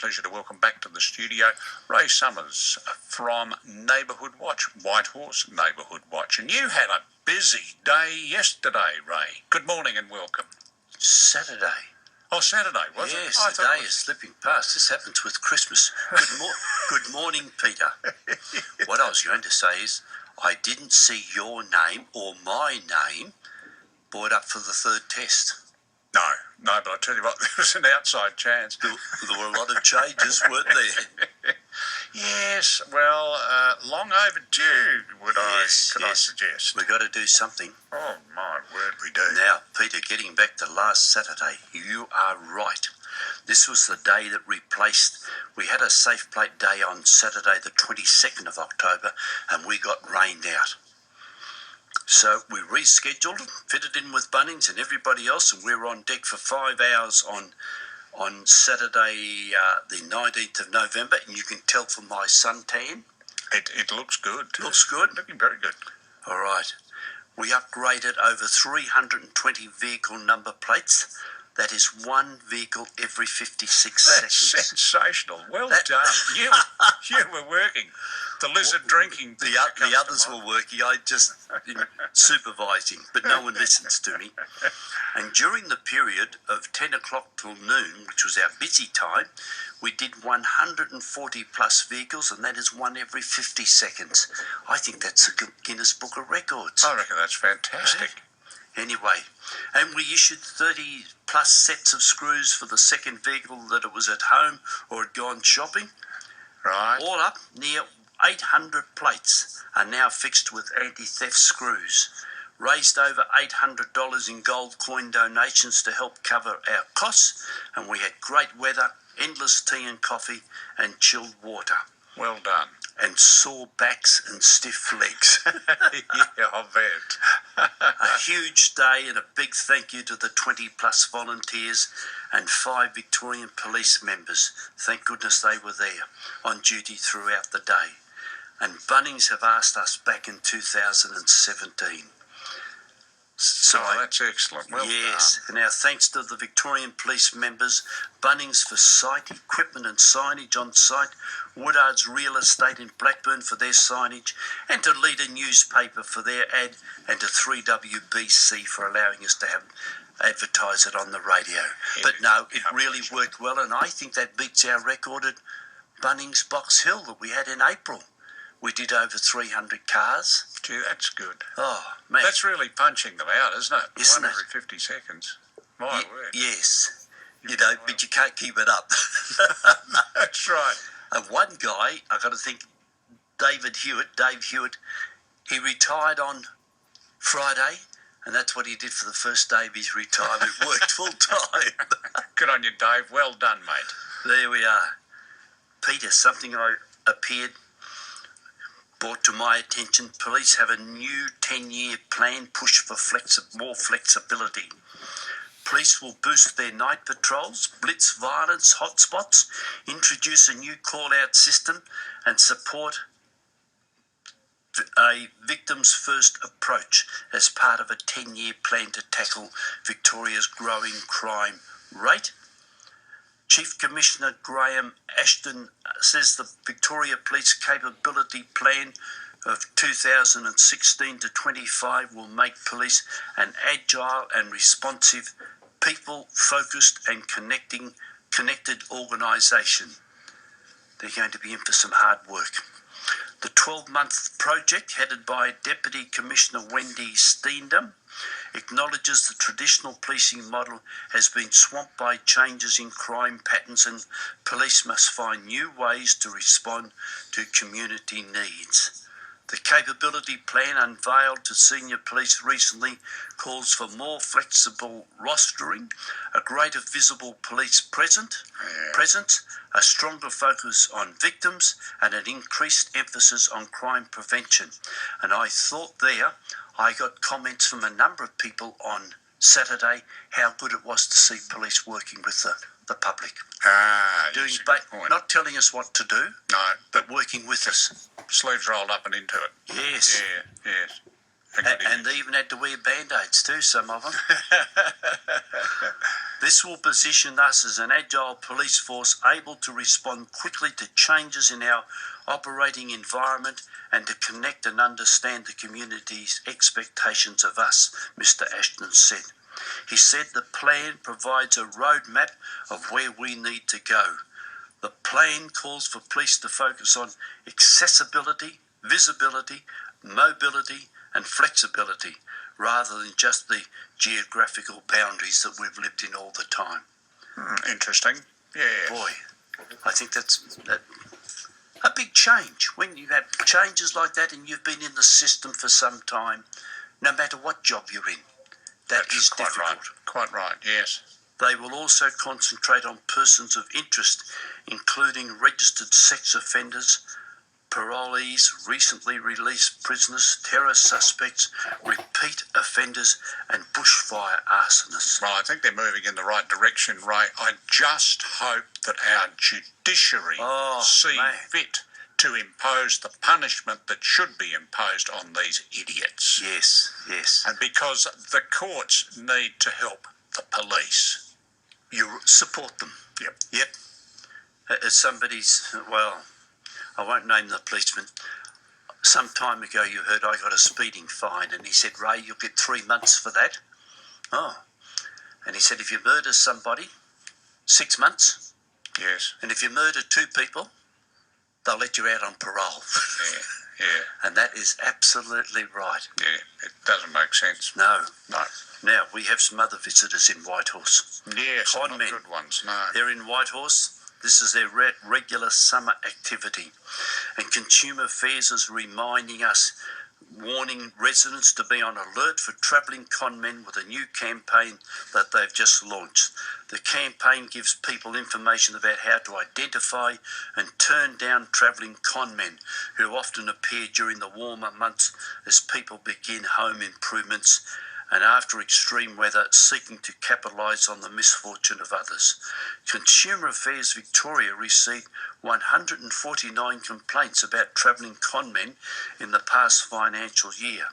pleasure to welcome back to the studio Ray Summers from Neighbourhood Watch, Whitehorse Neighbourhood Watch. And you had a busy day yesterday, Ray. Good morning and welcome. Saturday. Oh, Saturday, was it? Yes, the day is slipping past. This happens with Christmas. Good morning, Peter. What I was going to say is I didn't see your name or my name brought up for the third test. No, but I tell you what, there was an outside chance. There were a lot of changes, weren't there? Yes, well, long overdue, could I suggest? We've got to do something. Oh, my word, we do. Now, Peter, getting back to last Saturday, you are right. This was the day that replaced, we had a Safe Plate Day on Saturday the 22nd of October, and we got rained out. So we rescheduled, fitted in with Bunnings and everybody else, and we were on deck for 5 hours on Saturday the 19th of November, and you can tell from my suntan. It looks good. Looks good? Looking very good. All right. We upgraded over 320 vehicle number plates. That is one vehicle every 56 That's seconds. Sensational. Well done. You were working. The lizard drinking. The others were working. I just supervising, but no one listens to me. And during the period of 10 o'clock till noon, which was our busy time, we did 140 plus vehicles, and that is one every 50 seconds. I think that's the Guinness Book of Records. I reckon that's fantastic. Anyway, and we issued 30 plus sets of screws for the second vehicle that it was at home or had gone shopping. Right. All up, near 800 plates are now fixed with anti-theft screws. Raised over $800 in gold coin donations to help cover our costs, and we had great weather, endless tea and coffee, and chilled water. Well done. And sore backs and stiff legs. Yeah, I bet. A huge day and a big thank you to the 20 plus volunteers and 5 Victorian police members. Thank goodness they were there on duty throughout the day. And Bunnings have asked us back in 2017. So that's excellent. Well yes, done. and our thanks to the Victorian police members, Bunnings for site equipment and signage on site, Woodard's Real Estate in Blackburn for their signage, and to Leader Newspaper for their ad, and to 3WBC for allowing us to advertise it on the radio. But no, it really worked well, and I think that beats our record at Bunnings Box Hill that we had in April. We did over 300 cars. Gee, that's good. Oh, man. That's really punching them out, isn't it? Isn't One it? every 50 seconds. My word. Yes. But you can't keep it up. That's right. And one guy, I've got to think, Dave Hewitt, he retired on Friday, and that's what he did for the first day of his retirement. Worked full time. Good on you, Dave. Well done, mate. There we are. Peter, something brought to my attention. Police have a new 10-year plan push for more flexibility. Police will boost their night patrols, blitz violence hotspots, introduce a new call-out system, and support a victims first approach as part of a 10-year plan to tackle Victoria's growing crime rate. Chief Commissioner Graham Ashton says the Victoria Police Capability Plan of 2016 to 25 will make police an agile and responsive, people-focused and connected organisation. They're going to be in for some hard work. The 12-month project, headed by Deputy Commissioner Wendy Steendam, acknowledges the traditional policing model has been swamped by changes in crime patterns, and police must find new ways to respond to community needs. The capability plan unveiled to senior police recently calls for more flexible rostering, a greater visible police presence, a stronger focus on victims, and an increased emphasis on crime prevention. And I thought I got comments from a number of people on Saturday how good it was to see police working with the public. Yes, a good point. Not telling us what to do, No, but working with us. Sleeves rolled up and into it. Yes. Yeah, yes. And they even had to wear Band-Aids too, some of them. This will position us as an agile police force able to respond quickly to changes in our operating environment and to connect and understand the community's expectations of us, Mr. Ashton said. He said the plan provides a roadmap of where we need to go. The plan calls for police to focus on accessibility, visibility, mobility and flexibility, rather than just the geographical boundaries that we've lived in all the time. Interesting. Yeah. Boy, I think that's a big change. When you have changes like that and you've been in the system for some time, no matter what job you're in, That's is quite difficult. right. Quite right, yes. They will also concentrate on persons of interest, including registered sex offenders, parolees, recently released prisoners, terror suspects, repeat offenders, and bushfire arsonists. Well, I think they're moving in the right direction, Ray. I just hope that our judiciary see mate. fit to impose the punishment that should be imposed on these idiots. Yes, yes. And because the courts need to help the police. You support them. Yep. As somebody's, well, I won't name the policeman. Some time ago you heard I got a speeding fine and he said, Ray, you'll get 3 months for that. Oh. And he said, if you murder somebody, 6 months. Yes. And if you murder 2 people, they'll let you out on parole. Yeah. And that is absolutely right. Yeah. It doesn't make sense. No. No. Now, we have some other visitors in Whitehorse. Yes, Con not men. good ones, no. They're in Whitehorse. This is their regular summer activity. And Consumer Affairs is reminding us, warning residents to be on alert for travelling con men with a new campaign that they've just launched. The campaign gives people information about how to identify and turn down travelling con men who often appear during the warmer months as people begin home improvements and after extreme weather, seeking to capitalise on the misfortune of others. Consumer Affairs Victoria received 149 complaints about travelling con men in the past financial year,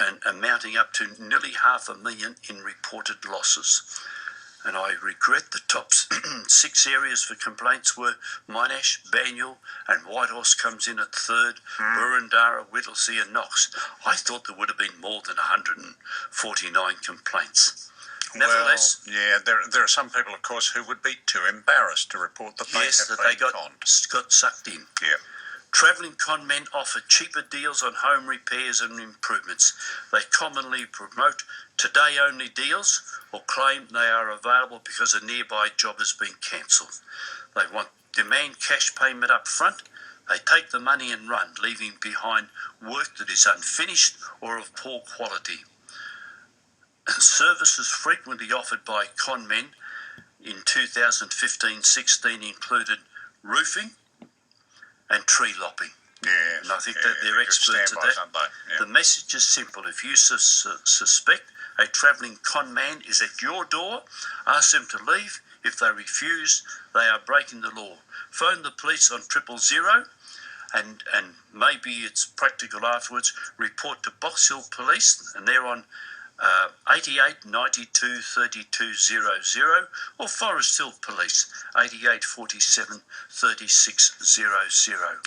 and amounting up to nearly 500,000 in reported losses. And I regret the top 6 areas for complaints were Monash, Banyule, and Whitehorse comes in at third, Burundara, Whittlesea and Knox. I thought there would have been more than 149 complaints. Nevertheless, well, yeah, there are some people, of course, who would be too embarrassed to report that they yes, have that been they got conned. sucked in. Yeah. Travelling con men offer cheaper deals on home repairs and improvements. They commonly promote today-only deals or claim they are available because a nearby job has been cancelled. They demand cash payment up front. They take the money and run, leaving behind work that is unfinished or of poor quality. Services frequently offered by con men in 2015-16 included roofing and tree lopping. Yes. And I think that they're experts at that. Yeah. The message is simple. If you suspect a travelling con man is at your door, ask them to leave. If they refuse, they are breaking the law. Phone the police on 000 and maybe it's practical afterwards. Report to Box Hill Police and they're on 88 92 32 00 or Forest Hill Police 88 47 36 00.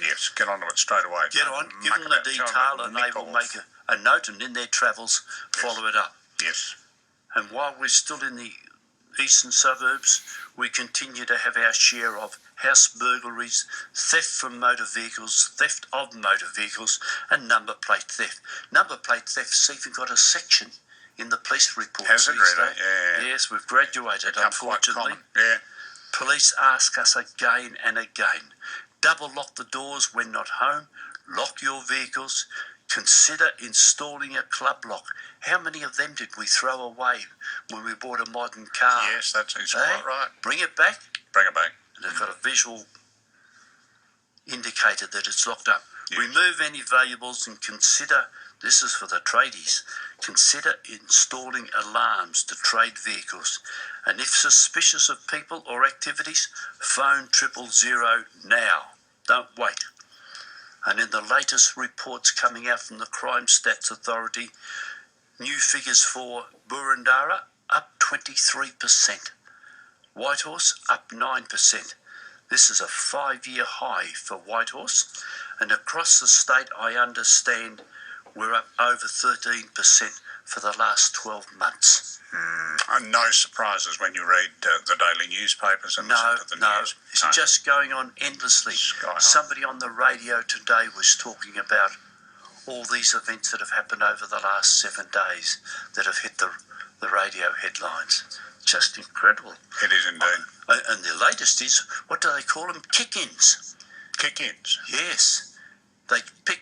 Yes, get onto it straight away. Get on, give them the detail and they will make a note and in their travels follow it up. Yes. And while we're still in the eastern suburbs, we continue to have our share of house burglaries, theft from motor vehicles, theft of motor vehicles and number plate theft. Number plate theft's even got a section in the police reports. Has it really? Yeah. Yes, we've graduated, unfortunately. Yeah. Police ask us again and again, double lock the doors when not home, lock your vehicles, consider installing a club lock. How many of them did we throw away when we bought a modern car? Yes, that's quite right. Bring it back. Bring it back. And they've got a visual indicator that it's locked up. Yes. Remove any valuables and consider, this is for the tradies, consider installing alarms to trade vehicles. And if suspicious of people or activities, phone 000 now. Don't wait. And in the latest reports coming out from the Crime Stats Authority, new figures for Burundara, up 23%. Whitehorse up 9%. This is a 5-year high for Whitehorse. And across the state, I understand we're up over 13% for the last 12 months. And no surprises when you read the daily newspapers and No, listen to the news. it's just going on endlessly. Sky high. Somebody on the radio today was talking about all these events that have happened over the last 7 days that have hit the radio headlines. Just incredible. It is indeed. And the latest is, what do they call them? Kick-ins. Kick-ins. Yes. They pick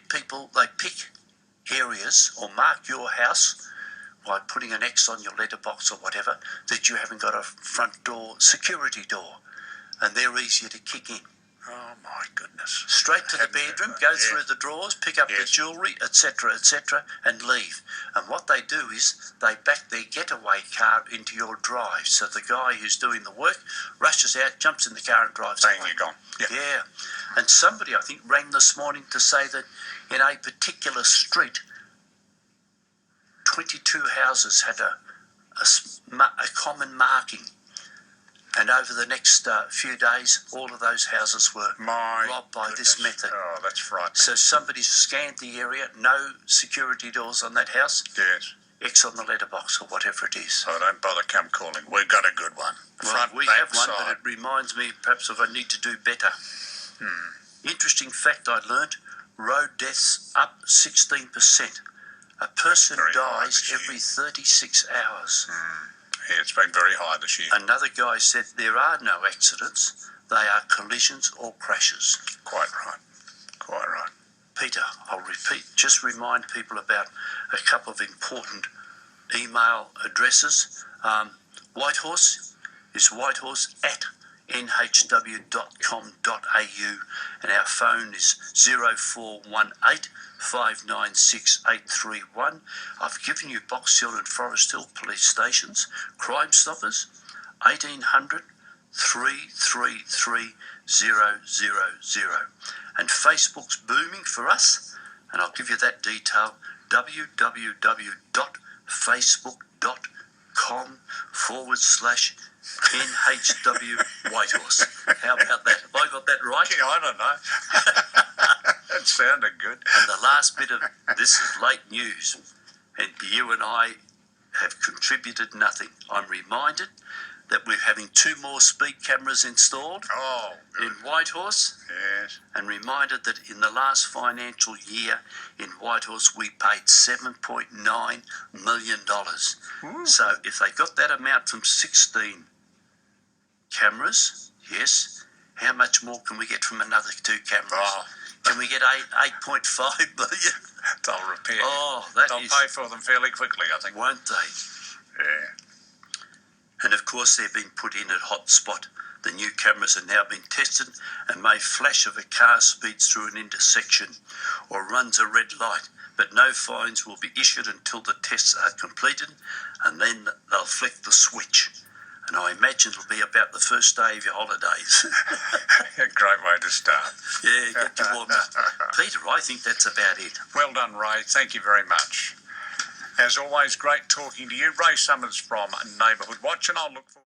areas or mark your house by putting an X on your letterbox or whatever, that you haven't got a front door, security door, and they're easier to kick in. Oh, my goodness. Straight to the bedroom, go through the drawers, pick up the jewellery, etc., and leave. And what they do is they back their getaway car into your drive. So the guy who's doing the work rushes out, jumps in the car and drives away. Bang, you're gone. Yeah. And somebody, I think, rang this morning to say that in a particular street, 22 houses had a common marking. And over the next few days, all of those houses were robbed by this method. Oh, that's frightening. So somebody's scanned the area, no security doors on that house, Yes. X on the letterbox or whatever it is. Oh, don't bother come calling. We've got a good one. Well, Front, we back, have one, side. but it reminds me perhaps of I need to do better. Interesting fact I learnt, road deaths up 16%. A person very high dies this year. every 36 hours. Yeah, it's been very high this year. Another guy said there are no accidents, they are collisions or crashes. Quite right. Quite right. Peter, I'll repeat, just remind people about a couple of important email addresses. Whitehorse is whitehorse@nhw.com.au, and our phone is 0418 596 831. I've given you Box Hill and Forest Hill police stations. Crime Stoppers, 1800 333 000. And Facebook's booming for us, and I'll give you that detail, www.facebook.com/NHW Whitehorse. How about that? Have I got that right? Yeah, I don't know. It sounded good. And the last bit of this is late news, and you and I have contributed nothing. I'm reminded that we're having 2 more speed cameras installed Oh, in good. Whitehorse, Yes. and reminded that in the last financial year in Whitehorse we paid $7.9 million. So if they got that amount from 16 cameras, yes, how much more can we get from another 2 cameras? Oh. Can we get 8.5 million? They'll repair. Oh, that They'll is, pay for them fairly quickly, I think. won't they? Yeah. And of course they're being put in at hotspot. The new cameras are now being tested and may flash if a car speeds through an intersection or runs a red light, but no fines will be issued until the tests are completed, and then they'll flick the switch. And I imagine it'll be about the first day of your holidays. A great way to start. Yeah, get you warmed up. Peter, I think that's about it. Well done, Ray. Thank you very much. As always, great talking to you. Ray Summers from Neighbourhood Watch, and I'll look forward